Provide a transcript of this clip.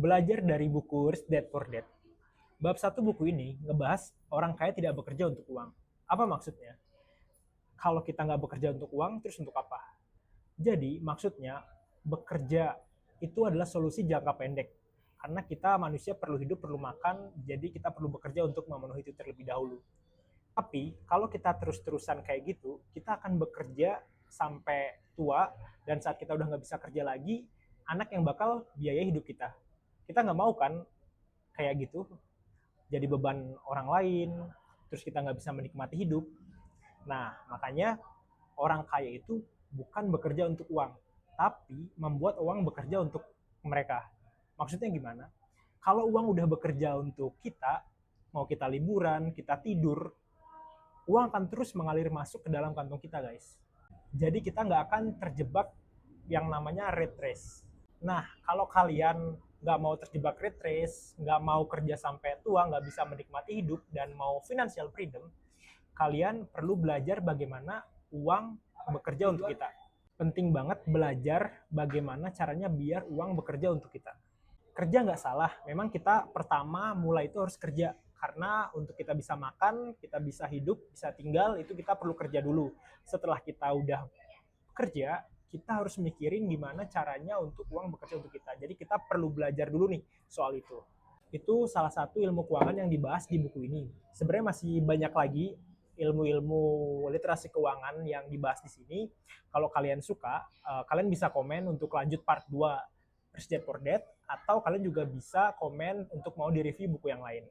Belajar dari buku Rich Dad Poor Dad. Bab satu buku ini ngebahas orang kaya tidak bekerja untuk uang. Apa maksudnya? Kalau kita nggak bekerja untuk uang, terus untuk apa? Jadi maksudnya bekerja itu adalah solusi jangka pendek. Karena kita manusia perlu hidup, perlu makan, jadi kita perlu bekerja untuk memenuhi itu terlebih dahulu. Tapi kalau kita terus-terusan kayak gitu, kita akan bekerja sampai tua, dan saat kita udah nggak bisa kerja lagi, anak yang bakal biaya hidup kita. Kita nggak mau kan kayak gitu, jadi beban orang lain, terus kita nggak bisa menikmati hidup. Nah, makanya orang kaya itu bukan bekerja untuk uang, tapi membuat uang bekerja untuk mereka. Maksudnya gimana? Kalau uang udah bekerja untuk kita, mau kita liburan, kita tidur, uang akan terus mengalir masuk ke dalam kantong kita, guys. Jadi kita nggak akan terjebak yang namanya red race. Nah, kalau kalian nggak mau terjebak red race, nggak mau kerja sampai tua, nggak bisa menikmati hidup, dan mau financial freedom, kalian perlu belajar bagaimana uang bekerja untuk kita. Penting banget belajar bagaimana caranya biar uang bekerja untuk kita. Kerja nggak salah, memang kita pertama mulai itu harus kerja. Karena untuk kita bisa makan, kita bisa hidup, bisa tinggal, itu kita perlu kerja dulu. Setelah kita udah kerja, kita harus mikirin gimana caranya untuk uang bekerja untuk kita. Jadi kita perlu belajar dulu nih soal itu. Itu salah satu ilmu keuangan yang dibahas di buku ini. Sebenarnya masih banyak lagi ilmu-ilmu literasi keuangan yang dibahas di sini. Kalau kalian suka, kalian bisa komen untuk lanjut part 2 Rich Dad Poor Dad, atau kalian juga bisa komen untuk mau direview buku yang lain.